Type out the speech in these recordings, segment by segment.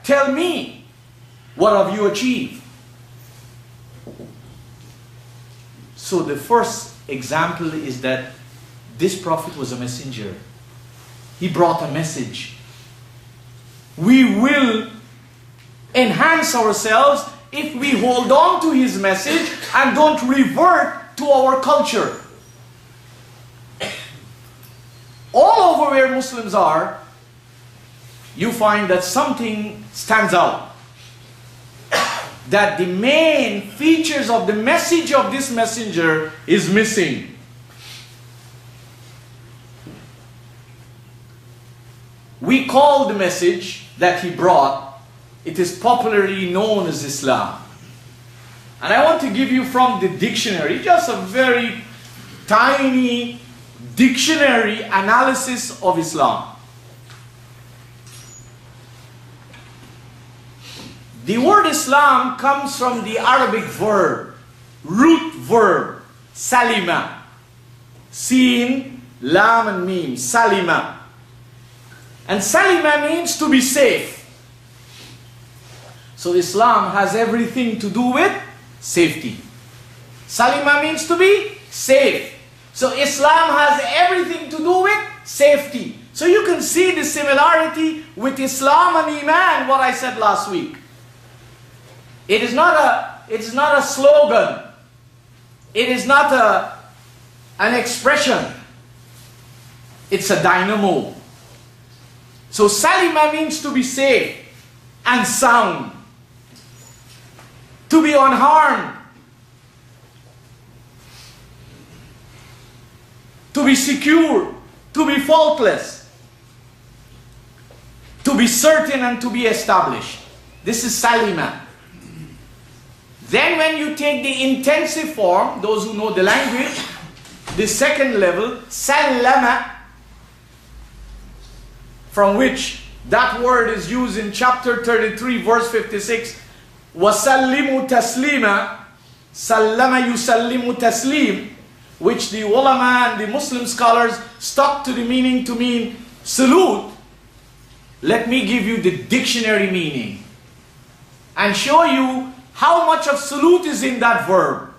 tell me, what have you achieved? So the first example is that this prophet was a messenger. He brought a message. We will enhance ourselves if we hold on to his message and don't revert to our culture. All over where Muslims are, you find that something stands out. That the main features of the message of this messenger is missing. We call the message that he brought, it is popularly known as Islam. And I want to give you from the dictionary, just a very tiny dictionary analysis of Islam. The word Islam comes from the Arabic verb, root verb, salima. Sin, lam and mim, salima. And salima means to be safe. So Islam has everything to do with safety. Salima means to be safe. So Islam has everything to do with safety. So you can see the similarity with Islam and Iman, what I said last week. It is not a slogan. It is not an expression. It's a dynamo. So Salima means to be safe and sound. To be unharmed. To be secure. To be faultless. To be certain and to be established. This is Salima. Then when you take the intensive form, those who know the language, the second level, Sallama, from which that word is used in chapter 33, verse 56, وَسَلِّمُ تَسْلِيمًا, Sallama yusallimu taslim, which the ulama and the Muslim scholars stuck to the meaning to mean salute. Let me give you the dictionary meaning and show you how much of salute is in that verb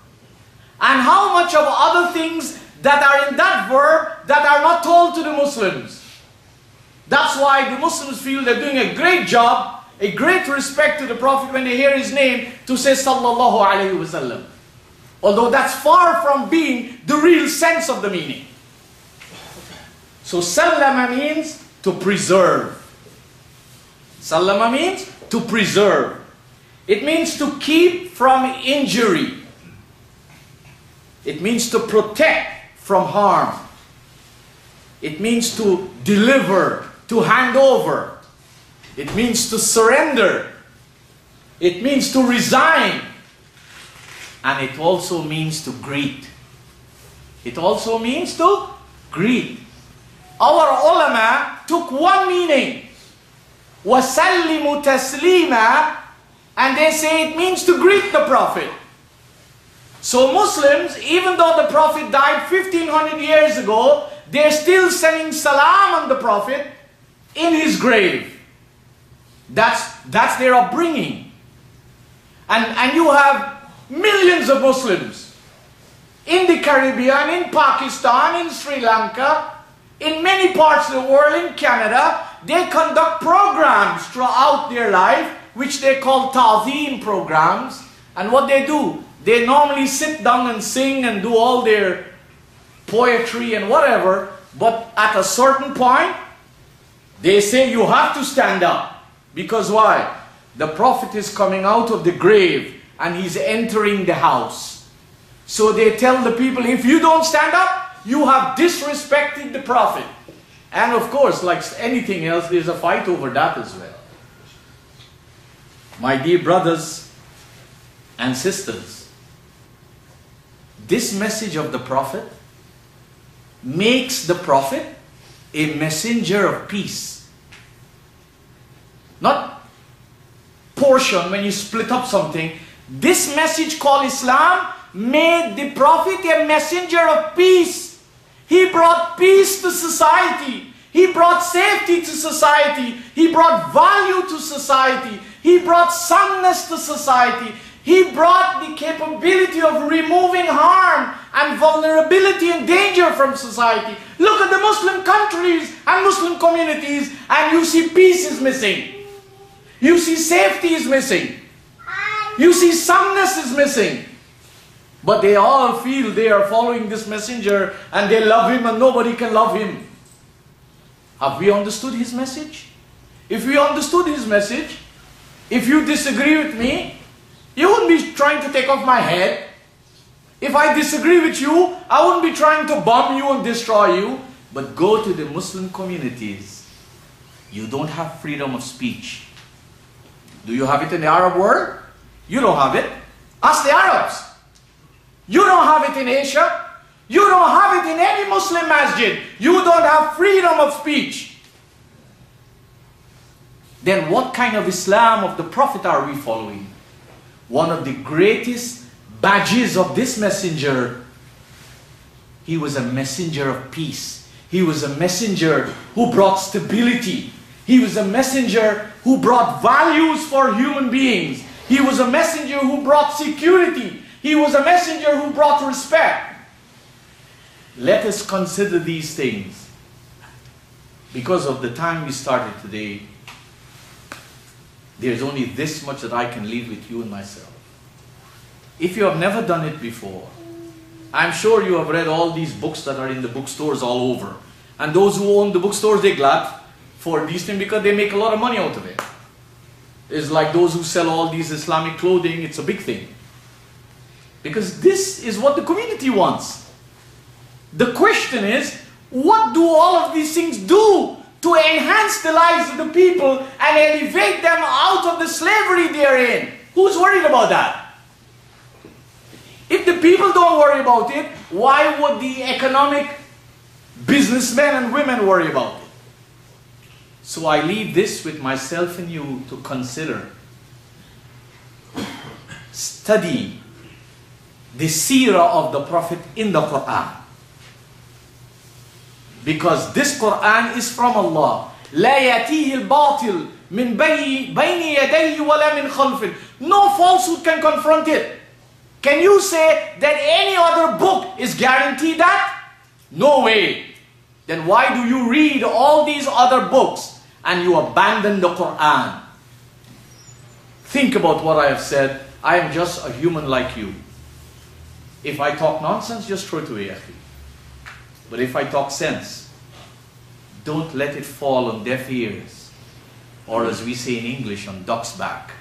and how much of other things that are in that verb that are not told to the Muslims. That's why the Muslims feel they're doing a great job, a great respect to the Prophet when they hear his name to say sallallahu alayhi wasallam. Although that's far from being the real sense of the meaning. So sallama means to preserve. Sallama means to preserve. It means to keep from injury. It means to protect from harm. It means to deliver, to hand over. It means to surrender. It means to resign. And it also means to greet. It also means to greet. Our ulama took one meaning. وَسَلِّمُ تَسْلِيمًا, and they say it means to greet the Prophet. So Muslims, even though the Prophet died 1500 years ago, they're still sending salam on the Prophet in his grave. That's their upbringing. And you have millions of Muslims in the Caribbean, in Pakistan, in Sri Lanka, in many parts of the world, in Canada. They conduct programs throughout their life, which they call ta'zeem programs. And what they do, they normally sit down and sing and do all their poetry and whatever. But at a certain point, they say you have to stand up. Because why? The Prophet is coming out of the grave and he's entering the house. So they tell the people, if you don't stand up, you have disrespected the Prophet. And of course, like anything else, there's a fight over that as well. My dear brothers and sisters, this message of the Prophet makes the Prophet a messenger of peace. Not portion when you split up something. This message called Islam made the Prophet a messenger of peace. He brought peace to society. He brought safety to society. He brought value to society. He brought soundness to society. He brought the capability of removing harm and vulnerability and danger from society. Look at the Muslim countries and Muslim communities, and you see peace is missing. You see safety is missing. You see soundness is missing. But they all feel they are following this messenger and they love him and nobody can love him. Have we understood his message? If we understood his message, if you disagree with me, you wouldn't be trying to take off my head. If I disagree with you, I wouldn't be trying to bomb you and destroy you. But go to the Muslim communities. You don't have freedom of speech. Do you have it in the Arab world? You don't have it. Ask the Arabs. You don't have it in Asia. You don't have it in any Muslim masjid. You don't have freedom of speech. Then what kind of Islam of the Prophet are we following? One of the greatest badges of this messenger, he was a messenger of peace. He was a messenger who brought stability. He was a messenger who brought values for human beings. He was a messenger who brought security. He was a messenger who brought respect. Let us consider these things. Because of the time we started today, there's only this much that I can leave with you and myself. If you have never done it before, I'm sure you have read all these books that are in the bookstores all over. And those who own the bookstores, they're glad for these things because they make a lot of money out of it. It's like those who sell all these Islamic clothing, it's a big thing. Because this is what the community wants. The question is, what do all of these things do to enhance the lives of the people and elevate them out of the slavery they are in? Who's worried about that? If the people don't worry about it, why would the economic businessmen and women worry about it? So I leave this with myself and you to consider. Study the seerah of the Prophet in the Qur'an. Because this Qur'an is from Allah. لا يأتيه الباطل من بين يديه ولا من خلفه. No falsehood can confront it. Can you say that any other book is guaranteed that? No way. Then why do you read all these other books and you abandon the Qur'an? Think about what I have said. I am just a human like you. If I talk nonsense, just throw it away, akhi. But if I talk sense, don't let it fall on deaf ears, or as we say in English, on duck's back.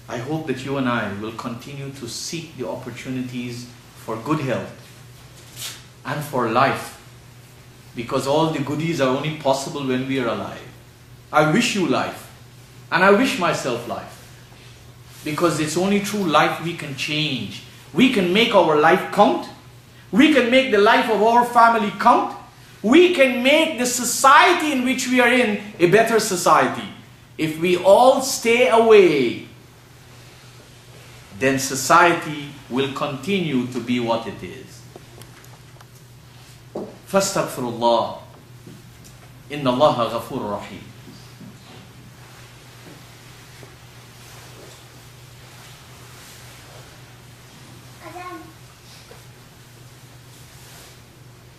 I hope that you and I will continue to seek the opportunities for good health and for life, because all the goodies are only possible when we are alive. I wish you life, and I wish myself life, because it's only through life we can change. We can make our life count. We can make the life of our family count. We can make the society in which we are in a better society. If we all stay away, then society will continue to be what it is. Fastaghfirullah. Inna Allaha ghafur rahim.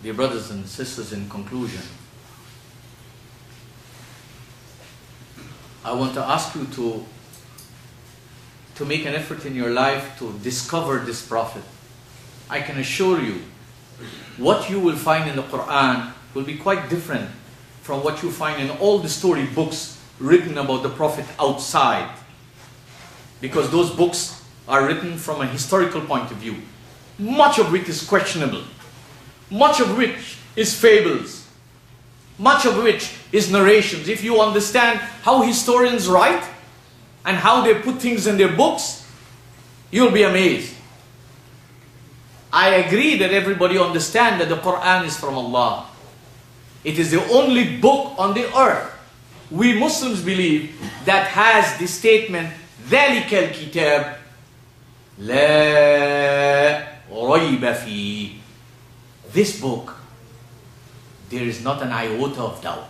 Dear brothers and sisters, in conclusion, I want to ask you to make an effort in your life to discover this Prophet. I can assure you, what you will find in the Qur'an will be quite different from what you find in all the story books written about the Prophet outside. Because those books are written from a historical point of view, much of which is questionable. Much of which is fables. Much of which is narrations. If you understand how historians write and how they put things in their books, you'll be amazed. I agree that everybody understands that the Qur'an is from Allah. It is the only book on the earth, we Muslims believe, that has the statement, ذَلِكَ الْكِتَابِ لَا رَيْبَ فِيهِ. This book there is not an iota of doubt.